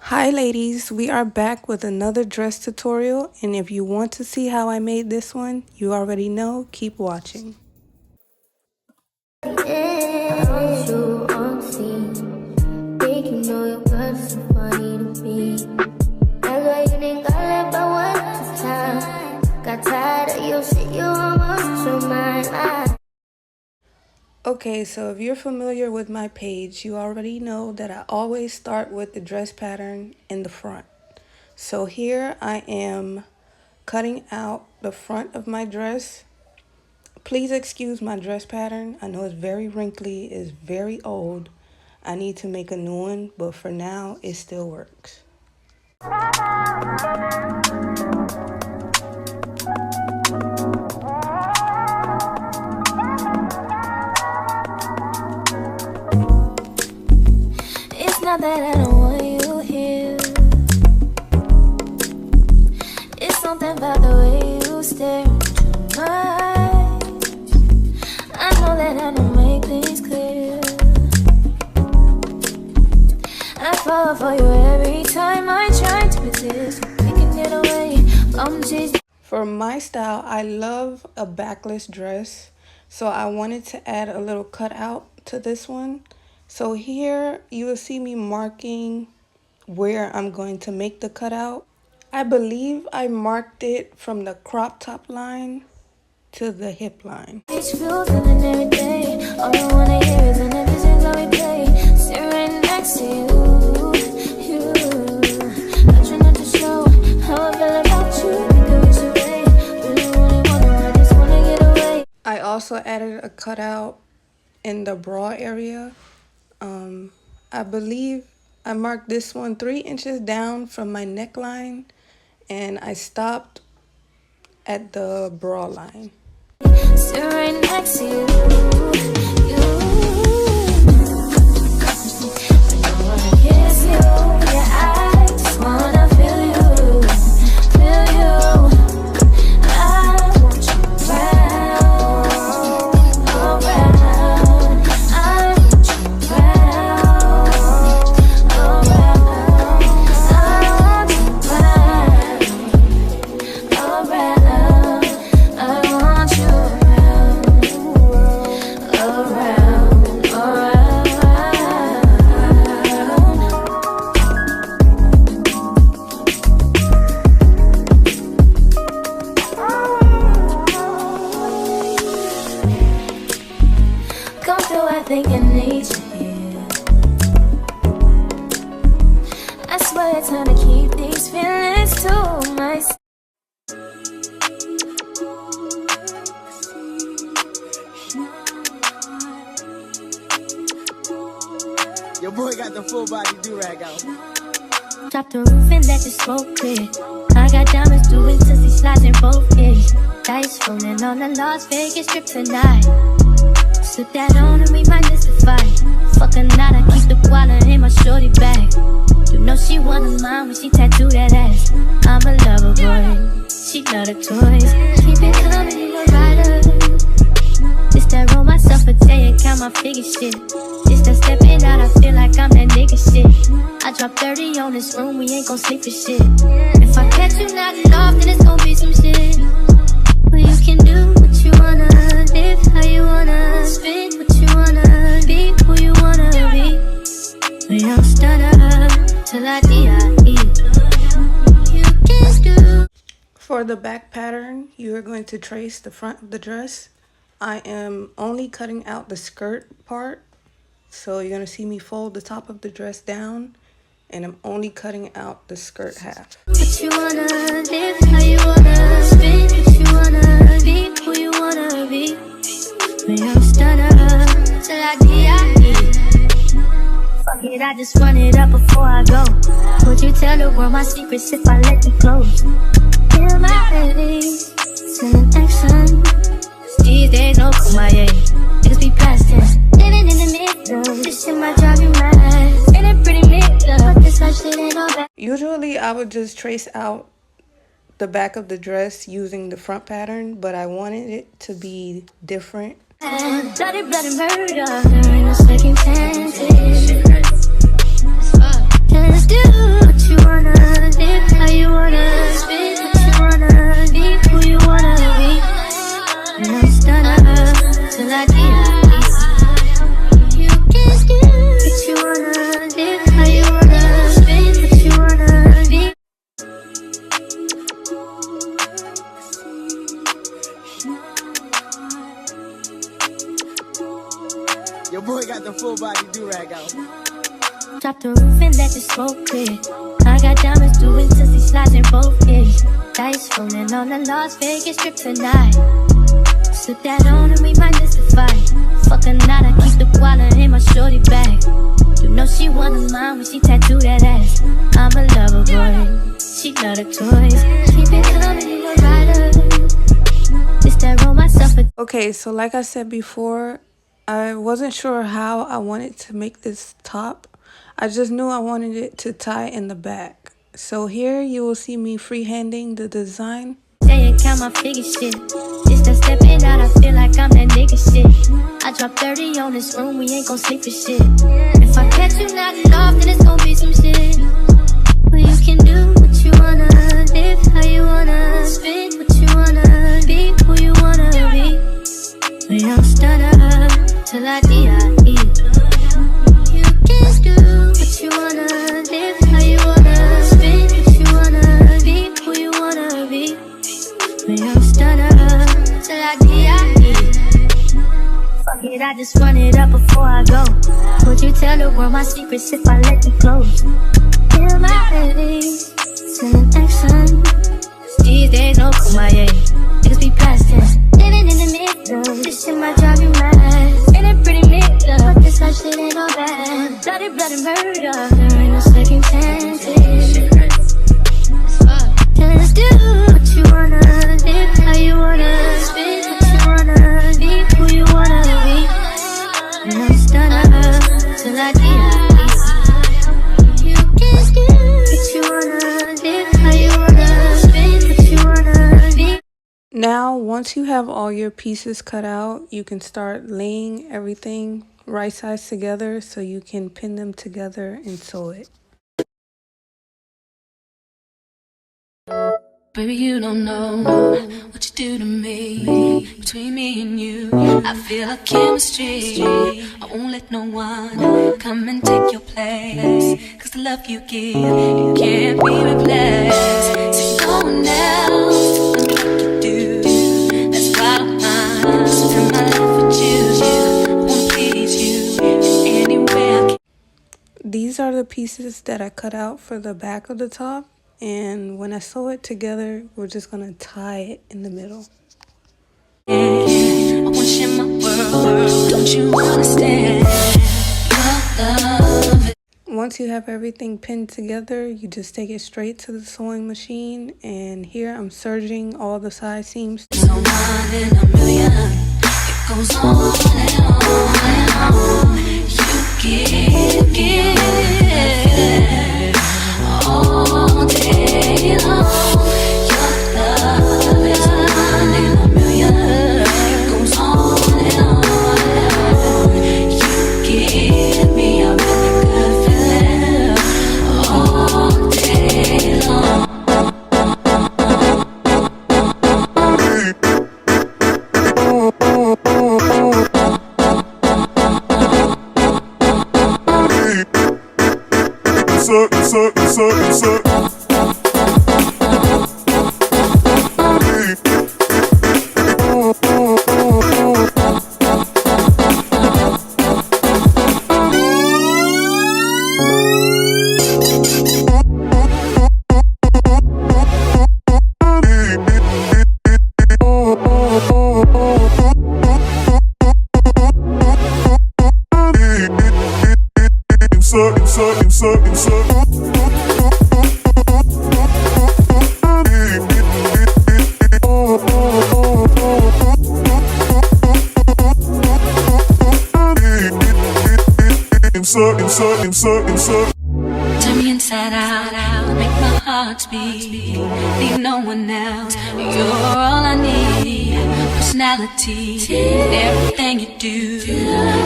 Hi ladies, we are back with another dress tutorial, and if you want to see how I made this one, you already know, keep watching. Okay, so if you're familiar with my page, you already know that I always start with the dress pattern in the front. So here I am cutting out the front of my dress. Please excuse my dress pattern. I know it's very wrinkly, it's very old. I need to make a new one, but for now, it still works. Not that I don't want you here. It's something about the way you stare into my eyes. I know that I don't make things clear. I fall for you every time I try to resist. You can get away from chasing. For my style, I love a backless dress, so I wanted to add a little cutout to this one. So here you will see me marking where I'm going to make the cutout. I believe I marked it from the crop top line to the hip line. It's feeling every day. All I wanna hear is an visions that we play. Sit right next to you. I try not to show how I feel about you. Because away. Really wanna, I just wanna get away. I also added a cutout in the bra area. I believe I marked this one 3 inches down from my neckline, and I stopped at the bra line. Sit right next to you. I don't wanna kiss you. Yeah, I just wanna feel you. Feel you. I want you around. Around. I want you around. Come through, I think I need you here. I swear it's time to keep these feelings to myself. Your boy got the full body do-rag out. Drop the roof and let the smoke clear. I got diamonds doing tussie slides in both ears. Dice rolling on the Las Vegas strip tonight. Slip that on and we might mystify. Fuck a night, I keep the wallet in my shorty bag. You know she wanna mine when she tattoo that ass. I'm a lover boy, she love the toys. Keep it coming in the rider. It's that roll myself a day and count my figure shit. It's that stepping out, I feel like I'm that nigga shit. I drop 30 on this room, we ain't gon' sleep for shit. If I catch you nodding off, then it's gon' be some shit. Well, you can do what you wanna, live how you wanna, spit what you wanna, be who you wanna be. We don't stutter till I die. You can do. For the back pattern, you are going to trace the front of the dress. I am only cutting out the skirt part, so you're going to see me fold the top of the dress down, and I'm only cutting out the skirt half. What you wanna, live how you wanna, spit what you wanna, be who you wanna be. We don't stutter till I die. Fuck it, I just run it up before I go. Would you tell the world my secrets if I let you close? Feel my feelings, sending action. These days no kumbaya, niggas be past tense. Living in the middle, this shit might drive you mad. Ain't it pretty middle, but this life shit ain't all bad. Usually I would just trace out the back of the dress using the front pattern, but I wanted it to be different. Bloody, bloody murder, there ain't no second chances. Just do what the roof and let the smoke clear. I got diamonds doing tussie slides in both ears. Dice rolling on the Las Vegas strip tonight. Slip that on and we might miss the fight. Fuck a night, I keep the koala in my shorty bag. You know she wanna mine when she tattoo that ass. I'm a lover boy, she love the toys. Keep it coming in the rider. Just that roll myself. Okay, so like I said before, I wasn't sure how I wanted to make this top. I just knew I wanted it to tie in the back. So here you will see me freehanding the design. Say and count my figure shit. Just that stepping out, I feel like I'm that nigga shit. I drop 30 on this room, we ain't gon' sleep for shit. If I catch you not enough, then it's gon' be some shit. Well, you can do what you wanna, live how you wanna, spit what you wanna, be who you wanna be. We don't stutter till I D.I.E. You can do what you wanna, live how you wanna, spit what you wanna, be who you wanna be. We don't stutter till I D.I.E. Fuck it, I just run it up before I go. Would you tell the world my secrets if I let you close? Feel my babies, sending action. These days no kumbaya, niggas be past tense. Living in the middle, this shit might drive you mad. Ain't it pretty middle, but this life shit ain't all bad. Bloody, bloody murder, there ain't no second chances. Just do what you wanna, live how you wanna, spit what you wanna, be who you wanna be. And I'm stunner till I D.I.E. You can do what you wanna, live how you wanna, spit what you wanna be. Now, once you have all your pieces cut out, you can start laying everything right sides together so you can pin them together and sew it. Baby, you don't know what you do to me. Between me and you, I feel a chemistry. I won't let no one come and take your place. Cause the love you give, it can't be replaced. So no one else can do like you do. That's why I'm mine. Spend my life with you. I wanna please you in any way I can. These are the pieces that I cut out for the back of the top. And when I sew it together, we're just gonna tie it in the middle. I wanna share my world, don't you understand? Your love. Once you have everything pinned together, you just take it straight to the sewing machine. And here I'm serging all the side seams. So one in a million, it goes on and on and on. You give all day long. Your love is one in a million. It goes on and on and on. You give me a really good feeling all day long. Turn me inside out, make my heart beat. Need no one else, you're all I need. Personality, everything you do,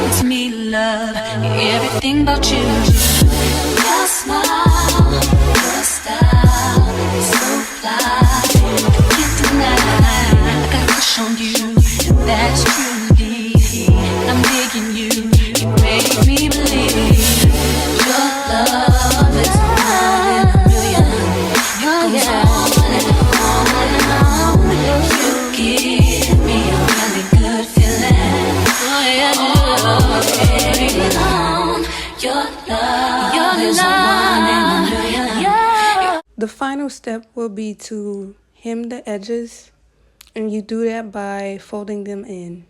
it's me love, everything about you. Your smile, your style, so fly, I can't deny. I got a crush on you, that's true indeed. I'm digging you, you make me believe. Your love is one in a million. It goes on and on and on. You give me a really good feeling. Oh yeah, all day long. Your love is The final step will be to hem the edges, and you do that by folding them in.